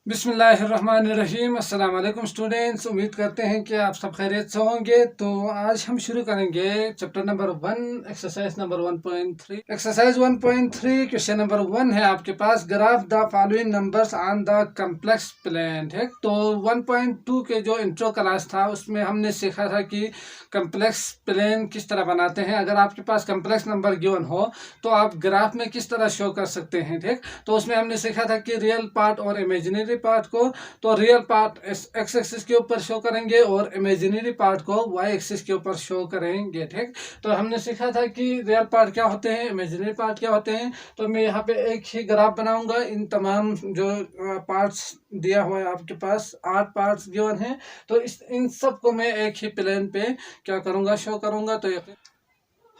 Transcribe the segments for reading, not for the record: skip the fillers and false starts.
बिस्मिल्लाहिर्रहमानिर्रहीम। अस्सलाम वालेकुम स्टूडेंट्स, उम्मीद करते हैं कि आप सब खैरियत से होंगे। तो आज हम शुरू करेंगे chapter number 1 exercise number 1.3। Exercise 1.3 question number 1 है आपके पास, graph the following numbers on the complex plane. ठीक, तो 1.2 के जो इंट्रो क्लास था उसमें हमने सीखा था कि कम्प्लेक्स प्लेन किस तरह बनाते हैं। अगर आपके पास कम्प्लेक्स नंबर गिवन हो तो आप ग्राफ में किस तरह शो कर सकते हैं। ठीक, तो उसमें हमने सीखा था कि रियल पार्ट और इमेजिनरी पार्ट को, तो रियल पार्ट एक्स एक्सिस के ऊपर शो करेंगे और इमेजिनरी पार्ट को वाई एक्सिस के ऊपर शो करेंगे। ठीक, तो हमने सीखा था कि रियल पार्ट क्या होते हैं, इमेजिनरी पार्ट क्या होते हैं। तो मैं यहाँ पे एक ही ग्राफ बनाऊंगा, इन तमाम जो पार्ट्स दिया हुआ है आपके पास 8 पार्ट्स गिवन हैं, तो इन सब को मैं एक ही प्लेन पे क्या करूंगा, शो करूंगा। तो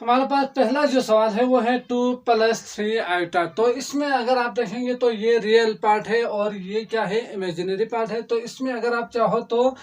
हमारे पास पहला जो सवाल है वो है 2+3 आइटा। तो इसमें अगर आप देखेंगे तो ये रियल पार्ट है और ये क्या है, इमेजिनरी पार्ट है। तो इसमें अगर आप चाहो तो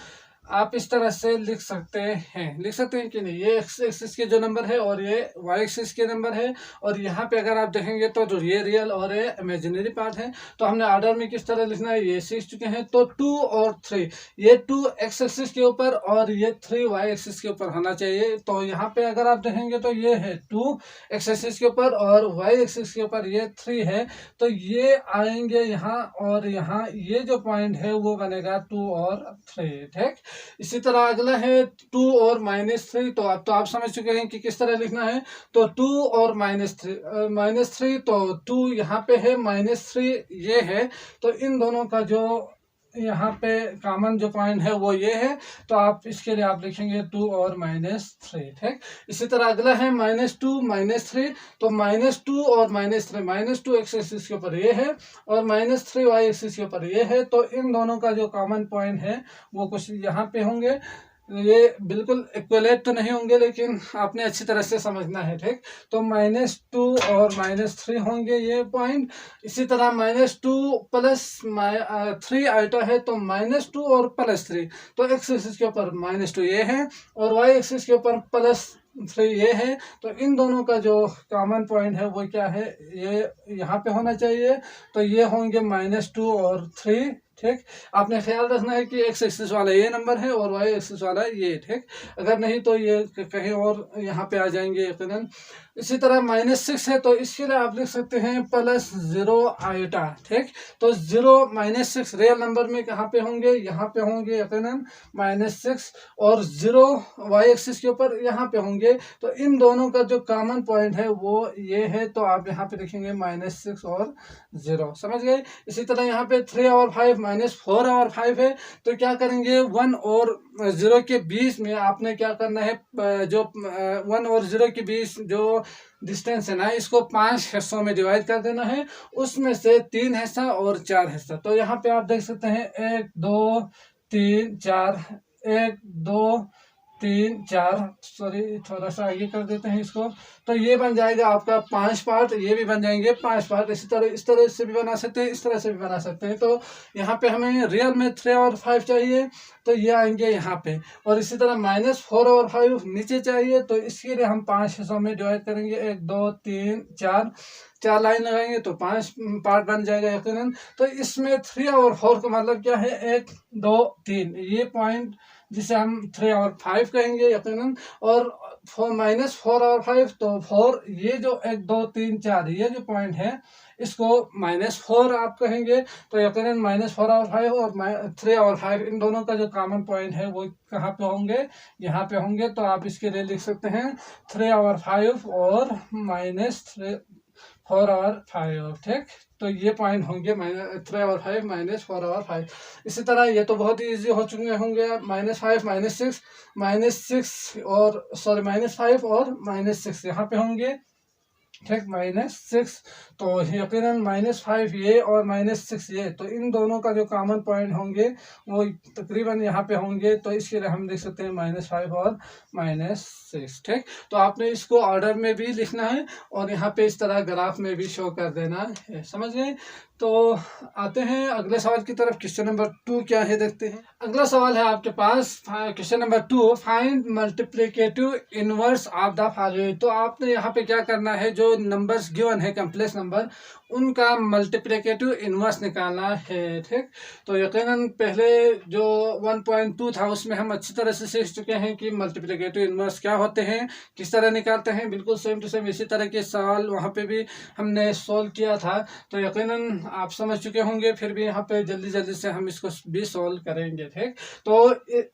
आप इस तरह से लिख सकते हैं कि नहीं, ये एक्स एक्सिस के जो नंबर है और ये वाई एक्सिस के नंबर है। और यहाँ पे अगर आप देखेंगे तो जो ये रियल और ये इमेजिनरी पार्ट है। तो हमने ऑर्डर में किस तरह लिखना है, ये सीख चुके हैं। तो 2 और 3, ये 2 एक्स एक्सिस के ऊपर और ये 3 वाई एक्सिस के ऊपर होना चाहिए। तो यहाँ पे अगर आप देखेंगे तो ये है 2 एक्स एक्सिस के ऊपर और वाई एक्सिस के ऊपर ये 3 है। तो ये आएंगे यहाँ और यहाँ ये जो पॉइंट है वो बनेगा 2 और 3। ठीक, इसी तरह अगला है 2 और -3। तो अब तो आप समझ चुके हैं कि किस तरह लिखना है। तो 2 और -3, तो 2 यहाँ पे है, -3 ये है। तो इन दोनों का जो यहाँ पे कॉमन जो पॉइंट है वो ये है। तो आप इसके लिए आप लिखेंगे 2 और -3। ठीक, इसी तरह अगला है -2 -3। तो -2 और -3, -2 एक्स एक्सिस के ऊपर ये है और -3 वाई एक्सिस के ऊपर ये है। तो इन दोनों का जो कॉमन पॉइंट है वो कुछ यहाँ पे होंगे। ये बिल्कुल इक्वलेट तो नहीं होंगे लेकिन आपने अच्छी तरह से समझना है। ठीक, तो -2 और -3 होंगे ये पॉइंट। इसी तरह -2 प्लस 3 आइटा है, तो -2 और +3, तो एक्स एक्सिस के ऊपर -2 ये है और वाई एक्सिस के ऊपर +3 ये है। तो इन दोनों का जो कॉमन पॉइंट है वो क्या है, ये यहाँ पे होना चाहिए। तो ये होंगे -2 और 3। ठीक, आपने ख्याल रखना है कि एक्स एक्सिस वाला ये नंबर है और वाई एक्सिस वाला ये। ठीक, अगर नहीं तो ये कहीं और यहाँ पे आ जाएंगे यकीनन। इसी तरह -6 है, तो इसके लिए आप लिख सकते हैं +0 आइटा। ठीक, तो 0 -6 रियल नंबर में कहाँ पे होंगे, यहाँ पे होंगे यकीनन -6 और 0 वाई एक्सिस के ऊपर यहाँ पे होंगे। तो इन दोनों का जो कॉमन पॉइंट है वो ये है। तो आप यहाँ पे लिखेंगे -6 और 0, समझ गए। इसी तरह यहाँ पे 3 और 5, -4 और 5 है। तो क्या करेंगे, 1 और 0 के बीच में आपने क्या करना है, जो 1 और 0 के बीच जो डिस्टेंस है ना, इसको 5 हिस्सों में डिवाइड कर देना है। उसमें से 3 हिस्सा और 4 हिस्सा। तो यहाँ पे आप देख सकते हैं 1 2 3 4, 1 2 3 4, सॉरी थोड़ा सा आगे कर देते हैं इसको। तो ये बन जाएगा आपका 5 पार्ट, ये भी बन जाएंगे 5 पार्ट। इसी तरह इस तरह से भी बना सकते हैं, इस तरह से भी बना सकते हैं। तो यहाँ पे हमें रियल में 3 और 5 चाहिए, तो ये आएंगे यहाँ पे। और इसी तरह -4 और 5 नीचे चाहिए, तो इसके लिए हम 5 हिस्सों में डिवाइड करेंगे। 1 2 3 4, 4 लाइन लगाएंगे तो 5 पार्ट बन जाएगा यकीनन। तो इसमें 3 और 4 का मतलब क्या है, 1 2 3, ये पॉइंट जिसे हम 3 और 5 कहेंगे यकीनन। और -4 और 5, तो 4, ये जो 1 2 3 4 ये जो पॉइंट है इसको -4 आप कहेंगे। तो यकीनन -4 और 5 और 3 और 5 इन दोनों का जो कॉमन पॉइंट है वो कहाँ पे होंगे, यहाँ पे होंगे। तो आप इसके लिए लिख सकते हैं 3 और 5 और -4 और 5। ठीक, तो ये पॉइंट होंगे 3 और 5, -4 और 5। इसी तरह ये तो बहुत ही ईजी हो चुके होंगे। -5 -6 और सॉरी -5 और -6 यहाँ पे होंगे। ठीक, -6, तो यकीनन -5 ये और -6 ये, तो इन दोनों का जो कॉमन पॉइंट होंगे वो तकरीबन यहाँ पे होंगे। तो इसके लिए हम लिख सकते हैं -5 और -6। ठीक, तो आपने इसको ऑर्डर में भी लिखना है और यहाँ पे इस तरह ग्राफ में भी शो कर देना है, समझ गए। तो आते हैं अगले सवाल की तरफ। क्वेश्चन नंबर 2 क्या है देखते हैं। अगला सवाल है आपके पास question number 2, find multiplicative inverse of the following. तो आपने यहाँ पे क्या करना है, जो नंबर्स गिवन है कम्प्लेक्स नंबर उनका मल्टीप्लिकेटिव इन्वर्स निकालना है। ठीक, तो यकीनन पहले जो 1.2 था उसमें हम अच्छी तरह से सीख चुके हैं कि मल्टीप्लिकेटिव इन्वर्स क्या होते हैं, किस तरह निकालते हैं। बिल्कुल सेम टू सेम इसी तरह के सवाल वहाँ पे भी हमने सॉल्व किया था, तो यकीनन आप समझ चुके होंगे। फिर भी यहाँ पे जल्दी जल्दी से हम इसको भी सॉल्व करेंगे। ठीक, तो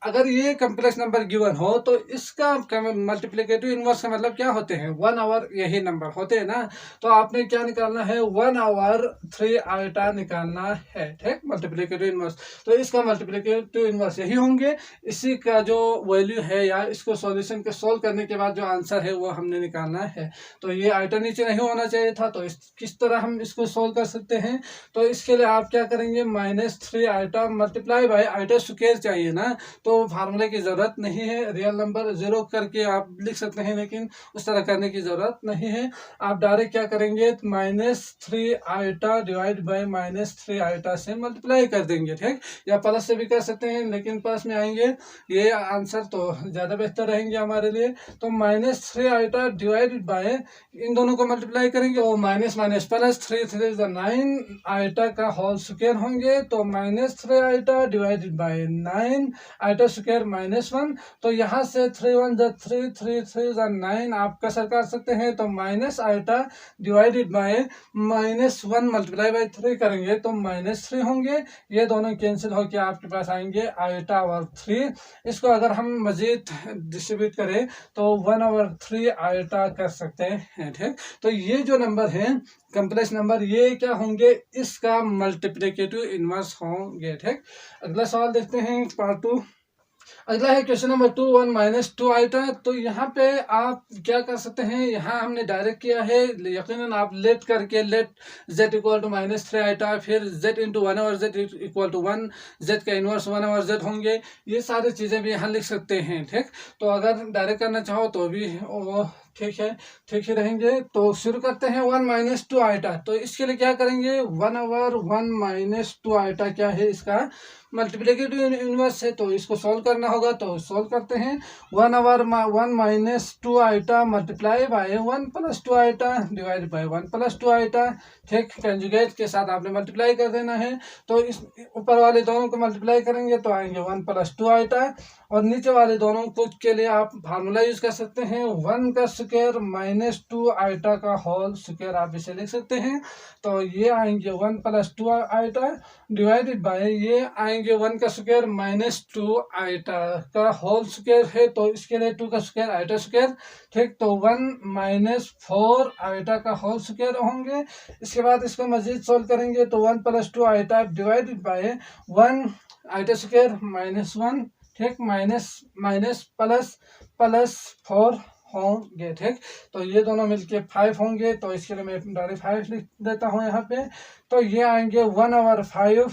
अगर ये कम्प्लेक्स नंबर गिवन हो तो इसका मल्टीप्लिकेटिव इन्वर्स का मतलब क्या होते हैं, 1 ओवर यही नंबर होते हैं ना। तो आपने क्या निकालना है, 1 ओवर 3 आइटा निकालना है। ठीक, मल्टीप्लिकेटिव इन्वर्स, तो इसका मल्टीप्लिकेटिव इन्वर्स यही होंगे। इसी का जो वैल्यू है या इसको सॉल्यूशन के सोल्व करने के बाद जो आंसर है वो हमने निकालना है। तो ये आइटा नीचे नहीं होना चाहिए था, तो किस तरह हम इसको सोल्व कर सकते हैं। तो इसके लिए आप क्या करेंगे, -3 iota multiply by iota square चाहिए ना, तो फार्मूले की जरूरत नहीं है। रियल नंबर 0 करके आप लिख सकते हैं, लेकिन उस तरह करने की जरूरत नहीं है। आप डायरेक्ट क्या करेंगे, -3 आइटा डिवाइड बाय -3 आइटा से मल्टीप्लाई कर देंगे। ठीक, या प्लस से भी कर सकते हैं, लेकिन प्लस में आएंगे ये आंसर तो ज़्यादा बेहतर रहेंगे हमारे लिए। तो -3 आइटा डिवाइडेड बाय, इन दोनों को मल्टीप्लाई करेंगे और माइनस माइनस प्लस, 3 3 9 आइटा का होल स्क्वायर होंगे। तो -3 iota divided by 9 iota square -1। तो यहाँ से 3 1 3 3 3 9 आप कसर कर सकते हैं। तो minus iota divided by -1 multiply by 3 करेंगे तो -3 होंगे। ये दोनों कैंसिल होकर आपके पास आएंगे आइटा ओवर 3। इसको अगर हम मजीद डिस्ट्रीब्यूट करें तो 1 ओवर 3 आइटा कर सकते हैं। ठीक, तो ये जो नंबर है कम्प्लेक्स नंबर, ये क्या होंगे, इसका मल्टीप्लिकेटिव इन्वर्स होंगे। ठीक, अगला सवाल देखते हैं, पार्ट 2। अगला है क्वेश्चन नंबर 2, 1 - 2 आइटा। तो यहाँ पे आप क्या कर सकते हैं, यहाँ हमने डायरेक्ट किया है, यकीनन आप लेट करके let z equal to -3 iota, फिर z into 1 over z equal to 1, z का इन्वर्स 1 ओवर z होंगे। ये सारी चीज़ें भी यहाँ लिख सकते हैं। ठीक, तो अगर डायरेक्ट करना चाहो तो भी वो ठीक है, ठीक ही रहेंगे। तो शुरू करते हैं 1 - 2 आइटा। तो इसके लिए क्या करेंगे, 1 ओवर 1 - 2 आइटा क्या है, इसका मल्टीप्लिकेटिव इन्वर्स है, तो इसको सॉल्व करना होगा। तो सॉल्व करते हैं, 1 over 1 - 2 iota multiply by 1 + 2 iota divide by 1 + 2 iota. ठीक, कंजुगेट के साथ आपने मल्टीप्लाई कर देना है। तो इस ऊपर वाले दोनों को मल्टीप्लाई करेंगे तो आएंगे 1 + 2 आइटा, और नीचे वाले दोनों को के लिए आप फार्मूला यूज कर सकते हैं, 1 का स्क्वायर -2 आइटा का होल स्क्वायर आप इसे लिख सकते हैं। तो ये आएंगे 1 + 2 आइटा डिवाइडेड बाय, ये आएंगे 1 का स्क्वायर -2 आइटा का होल स्क्वायर है, तो इसके लिए 2 का स्क्वायर आइटा स्क्वायर। ठीक, तो 1 - 4 आइटा का होल स्क्वायर होंगे। इसके बाद इसको मजीद सोल्व करेंगे तो 1 + 2 iota divided by 1 iota square -1। ठीक, माइनस माइनस प्लस प्लस 4 होंगे। ठीक, तो ये दोनों मिलके 5 होंगे। तो इसके लिए मैं डायरेक्ट 5 लिख देता हूँ यहाँ पे। तो ये आएंगे 1 ओवर 5,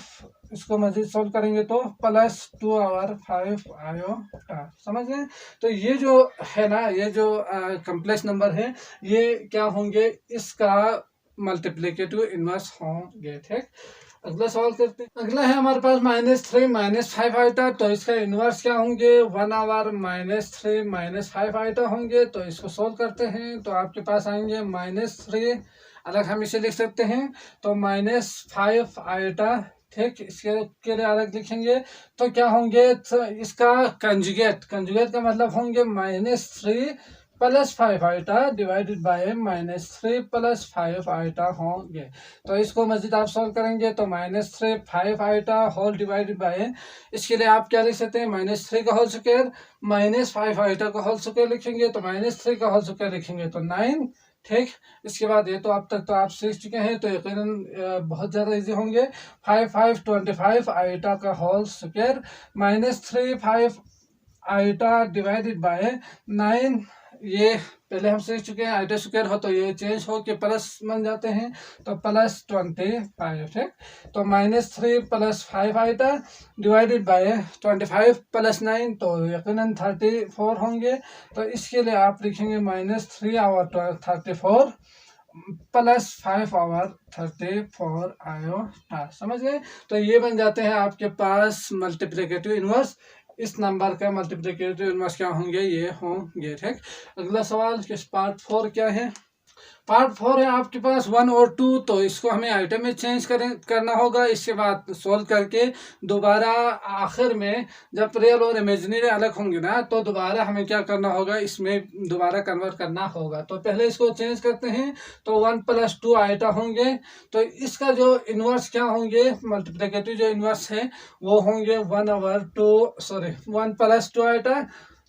इसको मजीद सोल्व करेंगे तो +2 ओवर 5 आयोटा। समझ गए। तो ये जो है ना, ये जो कम्प्लेक्स नंबर है, ये क्या होंगे, इसका मल्टीप्लिकेटिव इन्वर्स होंगे। ठीक, अगला सवाल करते हैं। अगला है हमारे पास -3 - 5 आइटा। तो इसका इन्वर्स क्या होंगे, 1 ओवर -3 - 5 आइटा होंगे। तो इसको सोल्व करते हैं तो आपके पास आएंगे -3, अलग हम इसे लिख सकते हैं, तो -5 आइटा। ठीक, इसके लिए अलग लिखेंगे तो क्या होंगे, तो इसका कंजुगेट का मतलब होंगे -3 + 5 आइटा डिवाइडेड बाय -3 + 5 आइटा होंगे। तो इसको मजीद आप सॉल्व करेंगे तो -3 5 आइटा होल डिवाइडेड बाय, इसके लिए आप क्या लिख सकते हैं, -3 का होल स्क्वायर -5 आइटा का होल स्क्वायर लिखेंगे, तो -3 का होल स्क्वायर लिखेंगे तो 9। ठीक, इसके बाद ये तो अब तक तो आप सीख चुके हैं, तो यकीनन बहुत ज़्यादा इजी होंगे। 5 5 25 आइटा का whole square -3 5 iota divided by 9। ये पहले हम सीख चुके हैं, आइटा स्क्वायर हो तो ये चेंज हो के प्लस बन जाते हैं, तो +25। ठीक, तो -3 + 5 आइटा डिवाइडेड बाय 25 + 9, तो यकीनन 34 होंगे। तो इसके लिए आप लिखेंगे -3 ओवर 34 + 5 ओवर 34 आयोटा। समझ गए। तो ये बन जाते हैं आपके पास मल्टीप्लिकेटिव इन्वर्स। इस नंबर का मल्टीप्लिकेटिव इन्वर्स क्या होंगे, ये होंगे। ठीक, अगला सवाल किस पार्ट 4 क्या है। पार्ट 4 है आपके पास 1 और 2, तो इसको हमें आइटम में चेंज करना होगा। इसके बाद सोल्व करके दोबारा आखिर में जब रियल और इमेजिनरी अलग होंगे ना, तो दोबारा हमें क्या करना होगा, इसमें दोबारा कन्वर्ट करना होगा। तो पहले इसको चेंज करते हैं। तो 1 + 2 आइटा होंगे, तो इसका जो इन्वर्स क्या होंगे, मल्टीप्लिकेटिव जो इन्वर्स है वो होंगे 1 + 2 आइटा।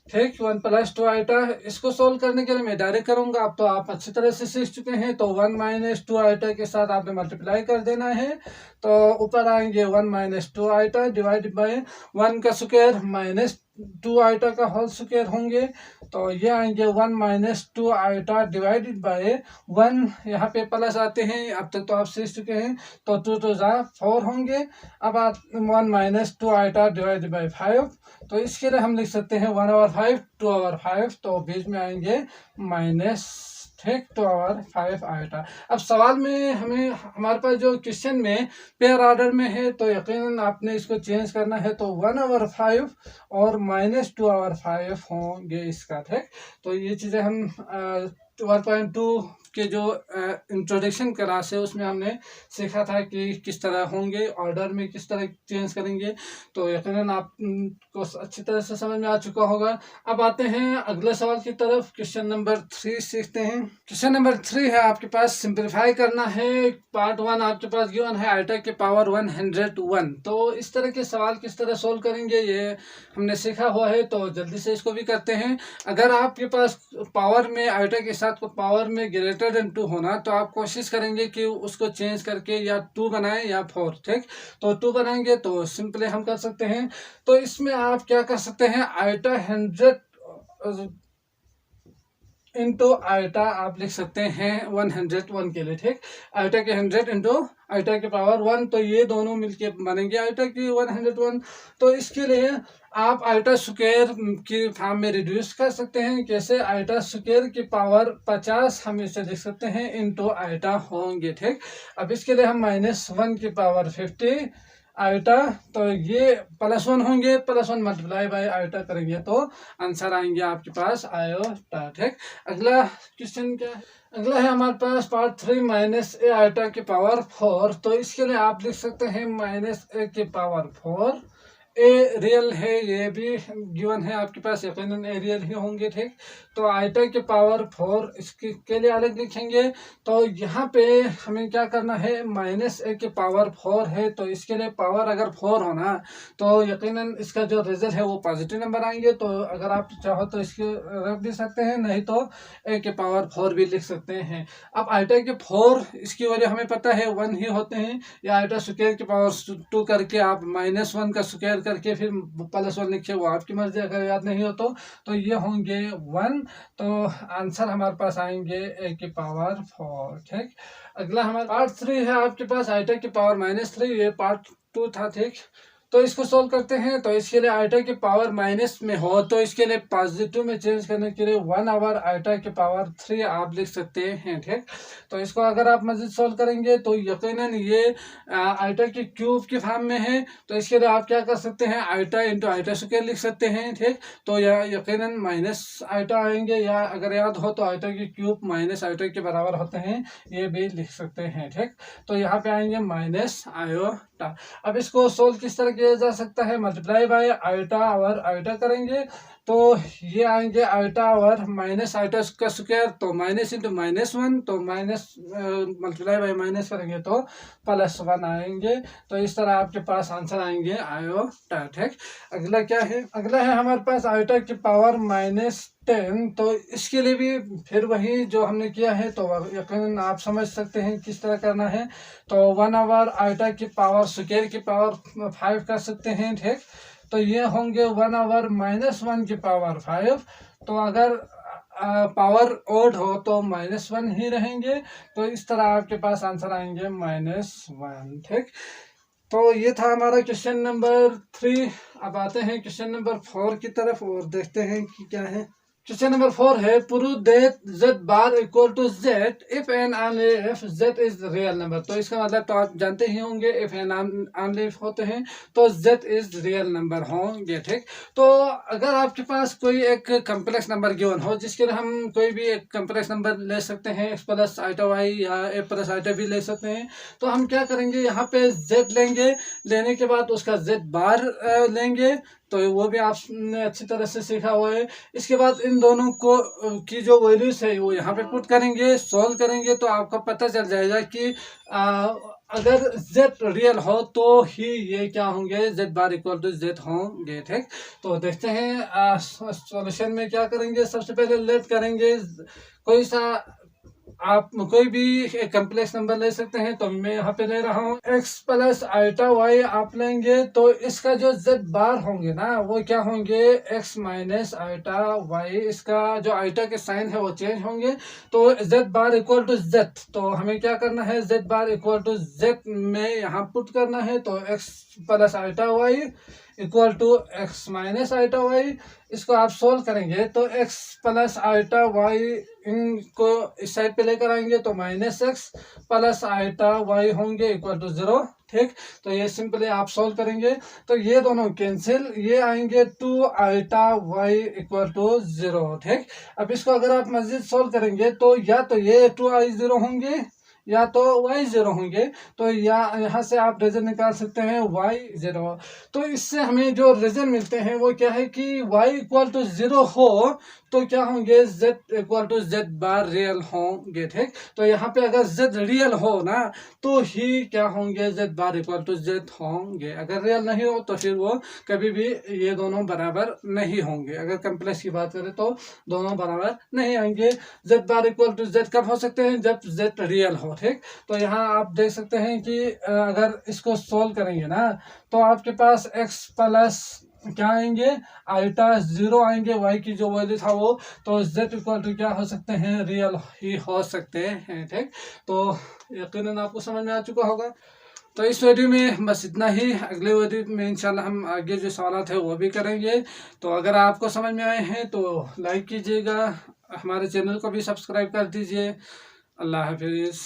ठीक, 1 + 2 आइटा। इसको सोल्व करने के लिए मैं डायरेक्ट करूंगा। अब तो आप अच्छी तरह से सीख चुके हैं। तो 1 - 2 आइटा के साथ आपने मल्टीप्लाई कर देना है। तो ऊपर आएंगे 1 - 2 आइटा डिवाइडेड बाय 1 का स्क्वायर माइनस 2 आइटा का होल स्क्वायर होंगे। तो ये आएंगे 1 - 2 आइटा डिवाइडेड बाय 1, यहाँ पे प्लस आते हैं। अब तक तो आप सीख चुके हैं। तो 2 × 2 = 4 होंगे। अब 1 - 2 आइटा डिवाइडेड बाय 5। तो इसके लिए हम लिख सकते हैं 1/5 2/5। तो बीच में आएंगे माइनस, ठीक, 2/5 आइटा। अब सवाल में हमारे पास जो क्वेश्चन में पेयर ऑर्डर में है, तो यकीनन आपने इसको चेंज करना है। तो 1/5 और -2/5 होंगे इसका। ठीक, तो ये चीज़ें हम 1.2 के जो इंट्रोडक्शन क्लास है उसमें हमने सीखा था कि किस तरह होंगे, ऑर्डर में किस तरह चेंज करेंगे। तो यकीनन आपको अच्छी तरह से समझ में आ चुका होगा। अब आते हैं अगले सवाल की तरफ। क्वेश्चन नंबर 3 सीखते हैं। क्वेश्चन नंबर 3 है आपके पास, सिंप्लीफाई करना है। पार्ट 1 आपके पास गिवन है आइटा के पावर 101। तो इस तरह के सवाल किस तरह सोल्व करेंगे ये हमने सीखा हुआ है। तो जल्दी से इसको भी करते हैं। अगर आपके पास पावर में आइटा के साथ को पावर में ग्रेटर देन 2 होना, तो आप कोशिश करेंगे कि उसको चेंज करके या 2 बनाएं या 4। ठीक, तो 2 बनाएंगे तो सिंपली हम कर सकते हैं। तो इसमें आप क्या कर सकते हैं, आइटा 100 इंटू आइटा आप लिख सकते हैं 101 के लिए। ठीक, आइटा के 100 इंटू आइटा के पावर 1, तो ये दोनों मिलके बनेंगे आइटा की 101। तो इसके लिए आप आइटा स्क्वायर की फॉर्म में रिड्यूस कर सकते हैं। कैसे, आइटा स्क्वायर की पावर 50 हम इसे लिख सकते हैं इंटू आइटा होंगे। ठीक, अब इसके लिए हम -1 की पावर 50 आइटा, तो ये +1 होंगे, +1 मल्टीप्लाई बाय आइटा करेंगे तो आंसर आएंगे आपके पास आयोटा। ठीक, अगला क्वेश्चन क्या है, अगला है हमारे पास पार्ट 3 -a आइटा की पावर 4। तो इसके लिए आप लिख सकते हैं -a की पावर 4। ए रियल है, ये भी गिवन है आपके पास, यकीनन ए रियल ही होंगे। ठीक, तो आइटा के पावर 4 इसके के लिए अलग लिखेंगे। तो यहाँ पे हमें क्या करना है, -a के पावर 4 है, तो इसके लिए पावर अगर 4 होना, तो यकीनन इसका जो रिजल्ट है वो पॉजिटिव नंबर आएंगे। तो अगर आप चाहो तो इसके रख भी सकते हैं, नहीं तो a के पावर 4 भी लिख सकते हैं। अब आइटा के 4 इसकी वजह हमें पता है 1 ही होते हैं, या आइटा स्क्वायर के पावर 2 करके आप -1 का स्क्वायर करके फिर +1 लिखे, वो आपकी मर्जी, अगर याद नहीं हो तो ये होंगे 1। तो आंसर हमारे पास आएंगे a की पावर 4। ठीक, अगला हमारा पार्ट 3 है आपके पास, आइटा की पावर -3। ये पार्ट 2 था। ठीक, तो इसको सोल्व करते हैं। तो इसके लिए आइटा की पावर माइनस में हो, तो इसके लिए पॉजिटिव में चेंज करने के लिए 1 आइटा की पावर 3 आप लिख सकते हैं। ठीक, तो इसको अगर आप मजीद सोल्व करेंगे तो यकीनन ये आइटा की क्यूब की फॉर्म में है। तो इसके लिए आप क्या कर सकते हैं, आइटा इंटू आइटा स्क्वायर लिख सकते हैं। ठीक, तो यकीनन माइनस आइटा आएंगे, या अगर याद हो तो आइटा की क्यूब माइनस आइटा के बराबर होते हैं, ये भी लिख सकते हैं। ठीक, तो यहाँ पे आएंगे माइनस आयोटा। अब इसको सोल्व किस तरह किया जा सकता है, मल्टीप्लाई बाय आइटा और आइटा करेंगे तो ये आएंगे आइटा और माइनस आइटा का स्क्वायर, तो माइनस इंटू -1, तो माइनस मल्टीप्लाई बाय माइनस करेंगे तो +1 आएंगे। तो इस तरह आपके पास आंसर आएंगे आयोटा। ठीक, अगला क्या है, अगला है हमारे पास आइटा की पावर -10। तो इसके लिए भी फिर वही जो हमने किया है, तो यकीनन आप समझ सकते हैं किस तरह करना है। तो 1 आइटा की पावर स्क्वायर की पावर 5 कर सकते हैं। ठीक, तो ये होंगे 1 -1 की पावर 5। तो अगर पावर ओड हो तो -1 ही रहेंगे। तो इस तरह आपके पास आंसर आएंगे -1। ठीक, तो ये था हमारा क्वेश्चन नंबर 3। अब आते हैं क्वेश्चन नंबर 4 की तरफ और देखते हैं कि क्या है। क्वेश्चन नंबर 4 है prove that z bar equal to z if and only if z is real number. तो इसका मतलब तो आप जानते ही होंगे, इफ एंड ओनली इफ होते हैं तो z इज रियल नंबर होंगे। ठीक, तो अगर आपके पास कोई एक कम्प्लेक्स नंबर गिवन हो, जिसके लिए हम कोई भी एक कम्प्लेक्स नंबर ले सकते हैं, x प्लस आइटा वाई या a प्लस आइटा भी ले सकते हैं, तो हम क्या करेंगे, यहाँ पे z लेंगे, लेने के बाद उसका z बार लेंगे, तो वो भी आपने अच्छी तरह से सीखा हुआ है। इसके बाद इन दोनों को की जो वैल्यूज है वो यहाँ पे पुट करेंगे, सॉल्व करेंगे, तो आपको पता चल जाएगा कि अगर z रियल हो तो ही ये क्या होंगे, z bar equal to z होंगे। ठीक, तो देखते हैं सॉल्यूशन में क्या करेंगे। सबसे पहले लेट करेंगे, कोई सा आप कोई भी एक कम्प्लेक्स नंबर ले सकते हैं, तो मैं यहाँ पे ले रहा हूँ x प्लस आइटा वाई आप लेंगे, तो इसका जो z बार होंगे ना वो क्या होंगे, x माइनस आइटा वाई, इसका जो आइटा के साइन है वो चेंज होंगे, तो z bar equal to z, तो हमें क्या करना है, z bar equal to z में यहाँ पुट करना है, तो x plus iota y equal to x minus iota y. इसको आप सोल्व करेंगे तो x प्लस आइटा वाई इनको इस साइड पे लेकर आएंगे, तो minus x plus iota y होंगे इक्वल टू 0। ठीक, तो ये सिंपली आप सोल्व करेंगे तो ये दोनों कैंसिल, ये आएंगे 2 आइटा वाई इक्वल टू 0। ठीक, अब इसको अगर आप मजीद सोल्व करेंगे तो या तो ये 2i0 होंगे या तो y0 होंगे, तो यहाँ से आप रिजल्ट निकाल सकते हैं y0। तो इससे हमें जो रिजल्ट मिलते हैं वो क्या है कि y इक्वल टू 0 हो तो क्या होंगे, z equal to z bar real होंगे। ठीक, तो यहाँ पे अगर z रियल हो ना तो ही क्या होंगे, z bar equal to z होंगे। अगर रियल नहीं हो तो फिर वो कभी भी ये दोनों बराबर नहीं होंगे। अगर कम्प्लेक्स की बात करें तो दोनों बराबर नहीं आएंगे। z bar equal to z कब हो सकते हैं, जब z रियल हो। ठीक, तो यहाँ आप देख सकते हैं कि अगर इसको सोल्व करेंगे ना तो आपके पास x प्लस क्या आएंगे, आइटा 0 आएंगे, y की जो वैल्यू था वो, तो z इक्वल टू क्या हो सकते हैं, रियल ही हो सकते हैं। ठीक, तो यकीनन आपको समझ में आ चुका होगा। तो इस वीडियो में बस इतना ही, अगले वीडियो में इंशाल्लाह हम आगे जो सवाल थे वो भी करेंगे। तो अगर आपको समझ में आए हैं तो लाइक कीजिएगा, हमारे चैनल को भी सब्सक्राइब कर दीजिए। अल्लाह हाफिज़।